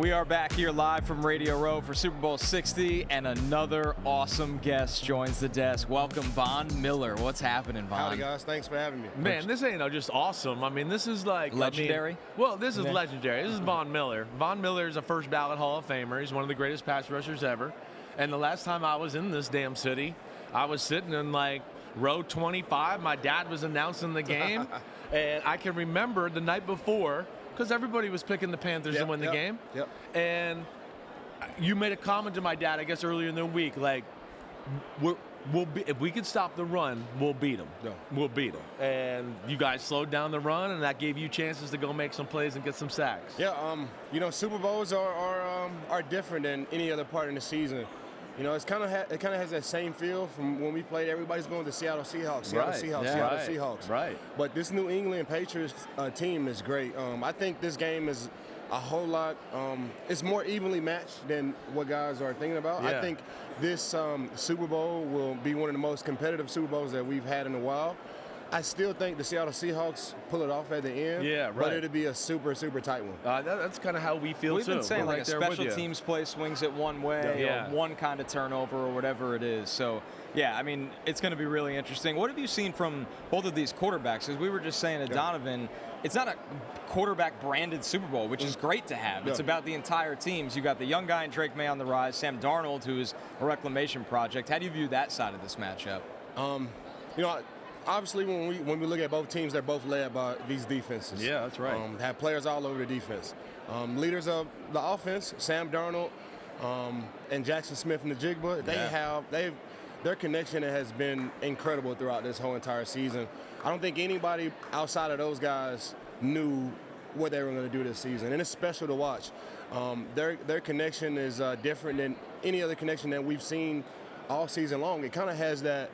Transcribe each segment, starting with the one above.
We are back here live from Radio Row for Super Bowl 60, and another awesome guest joins the desk. Welcome, Von Miller. What's happening, Von? Howdy, guys. Thanks for having me. Man, this ain't just awesome. I mean, this is like legendary. This is legendary. This is Von Miller. Von Miller is a first ballot Hall of Famer. He's one of the greatest pass rushers ever. And the last time I was in this damn city, I was sitting in like row 25. My dad was announcing the game, and I can remember the night before, because everybody was picking the Panthers to win the game. Yep. And you made a comment to my dad, I guess, earlier in the week, like, if we could stop the run, we'll beat them. Yeah. We'll beat them. And you guys slowed down the run, and that gave you chances to go make some plays and get some sacks. Yeah, Super Bowls are different than any other part in the season. You know, it kind of has that same feel from when we played. Everybody's going to Seattle Seahawks, Seahawks. Right. But this New England Patriots team is great. I think this game is a whole lot. It's more evenly matched than what guys are thinking about. Yeah. I think this Super Bowl will be one of the most competitive Super Bowls that we've had in a while. I still think the Seattle Seahawks pull it off at the end. Yeah, right. But it'll be a super, super tight one. That's kind of how we feel, We've too. been saying, We're like, right a there with special you. teams play swings it one way, Yeah. or one kind of turnover, or whatever it is. So, yeah, I mean, it's going to be really interesting. What have you seen from both of these quarterbacks? Because we were just saying to Donovan, it's not a quarterback-branded Super Bowl, which is great to have. It's about the entire teams. You got the young guy in Drake May on the rise, Sam Darnold, who is a reclamation project. How do you view that side of this matchup? Obviously, when we look at both teams, they're both led by these defenses. Yeah, that's right. Have players all over the defense. Leaders of the offense, Sam Darnold and Jackson Smith and the Jigba, their connection has been incredible throughout this whole entire season. I don't think anybody outside of those guys knew what they were going to do this season, and it's special to watch. Their connection is different than any other connection that we've seen all season long. It kind of has that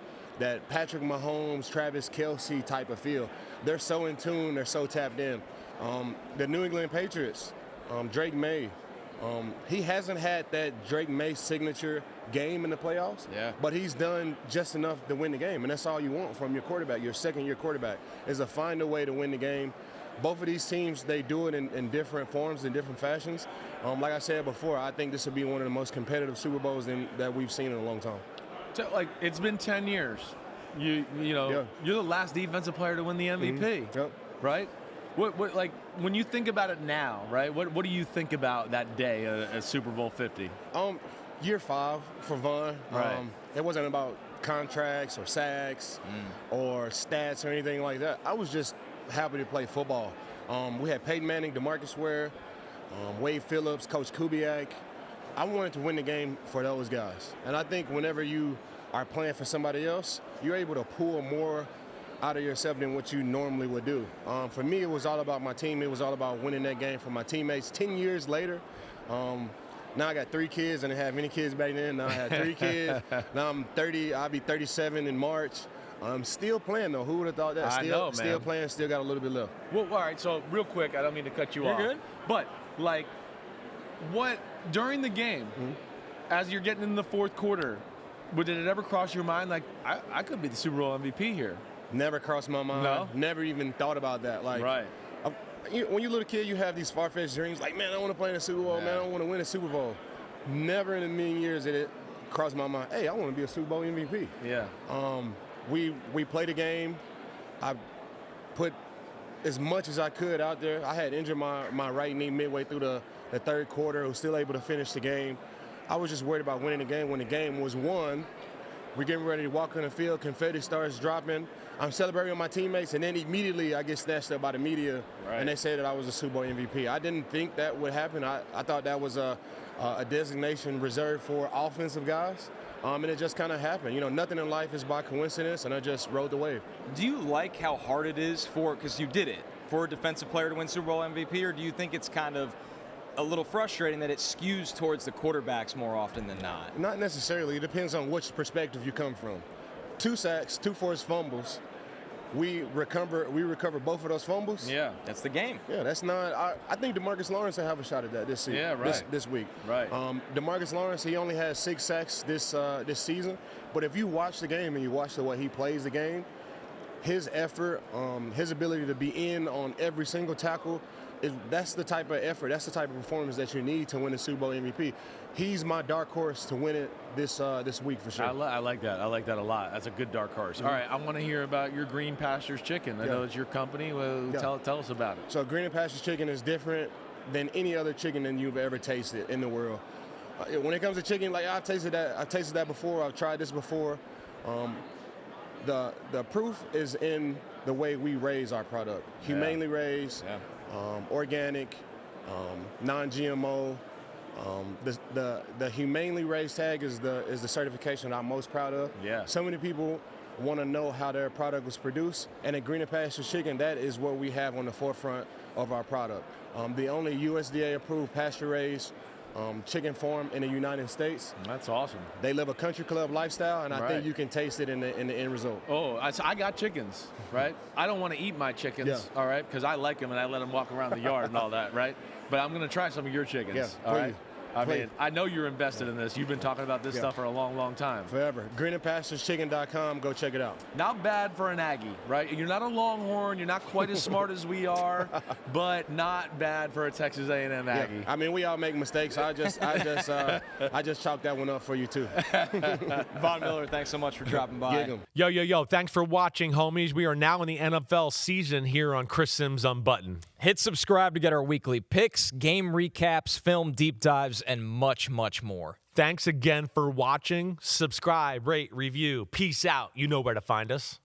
Patrick Mahomes, Travis Kelce type of feel. They're so in tune, they're so tapped in. The New England Patriots, Drake May, he hasn't had that Drake May signature game in the playoffs, but he's done just enough to win the game, and that's all you want from your quarterback, your second-year quarterback, is to find a way to win the game. Both of these teams, they do it in different forms, in different fashions. Like I said before, I think this will be one of the most competitive Super Bowls that we've seen in a long time. So, like, it's been 10 years. You're the last defensive player to win the MVP, right? What like when you think about it now, right? What do you think about that day at Super Bowl 50? Year 5 for Von. Right. It wasn't about contracts or sacks or stats or anything like that. I was just happy to play football. We had Peyton Manning, DeMarcus Ware, Wade Phillips, Coach Kubiak. I wanted to win the game for those guys. And I think whenever you are playing for somebody else, you're able to pull more out of yourself than what you normally would do. For me, it was all about my team. It was all about winning that game for my teammates. 10 years later, now I got 3 kids. I didn't have any kids back then. Now I have 3 kids. Now I'm 30. I'll be 37 in March. I'm still playing, though. Who would have thought that? Still playing, still got a little bit left. Well, all right, so real quick, I don't mean to cut you off. You're good. But, like, during the game, as you're getting in the fourth quarter, did it ever cross your mind, like, I could be the Super Bowl MVP here? Never crossed my mind. No? Never even thought about that. Like, right. When you're a little kid, you have these far-fetched dreams, like, man, I want to play in a Super Bowl, man, I want to win a Super Bowl. Never in a million years did it cross my mind, hey, I want to be a Super Bowl MVP. Yeah. We played a game. I put as much as I could out there. I had injured my right knee midway through the third quarter. I was still able to finish the game. I was just worried about winning the game. When the game was won, we're getting ready to walk on the field. Confetti starts dropping. I'm celebrating with my teammates, and then immediately I get snatched up by the media, and they say that I was a Super Bowl MVP. I didn't think that would happen. I thought that was a designation reserved for offensive guys, and it just kind of happened. You know, nothing in life is by coincidence, and I just rode the wave. Do you like how hard it is because you did it, for a defensive player to win Super Bowl MVP, or do you think it's kind of a little frustrating that it skews towards the quarterbacks more often than not? Not necessarily. It depends on which perspective you come from. 2 sacks, 2 forced fumbles. We recover both of those fumbles. Yeah, that's the game. Yeah, that's not. I think DeMarcus Lawrence will have a shot at that this season. Yeah, right. This week. Right. DeMarcus Lawrence, he only has 6 sacks this season. But if you watch the game and you watch the way he plays the game, his effort, his ability to be in on every single tackle, that's the type of effort, that's the type of performance that you need to win the Super Bowl MVP. He's my dark horse to win it this week for sure. I like that. I like that a lot. That's a good dark horse. All right, I want to hear about your Green Pastures Chicken. I know it's your company. Well, tell us about it. So Green Pastures Chicken is different than any other chicken that you've ever tasted in the world. When it comes to chicken, like I tasted that before. I've tried this before. The proof is in the way we raise our product. Humanely raised, organic, non-GMO. The humanely raised tag is the certification I'm most proud of. Yeah. So many people want to know how their product was produced, and at Green Pastures Chicken, that is what we have on the forefront of our product. The only USDA approved pasture raised chicken farm in the United States. That's awesome. They live a country club lifestyle, and I think you can taste it in the end result. Oh, I got chickens, right? I don't want to eat my chickens, all right, because I like them and I let them walk around the yard and all that, right? But I'm going to try some of your chickens, all right? I mean, I know you're invested in this. You've been talking about this stuff for a long, long time. Forever. GreenandPasturesChicken.com. Go check it out. Not bad for an Aggie, right? You're not a Longhorn. You're not quite as smart as we are, but not bad for a Texas A&M Aggie. Yeah. I mean, we all make mistakes. I just chalked that one up for you too. Von Miller, thanks so much for dropping by. Yo. Thanks for watching, homies. We are now in the NFL season here on Chris Simms Unbuttoned. Hit subscribe to get our weekly picks, game recaps, film deep dives, and much, much more. Thanks again for watching. Subscribe, rate, review. Peace out. You know where to find us.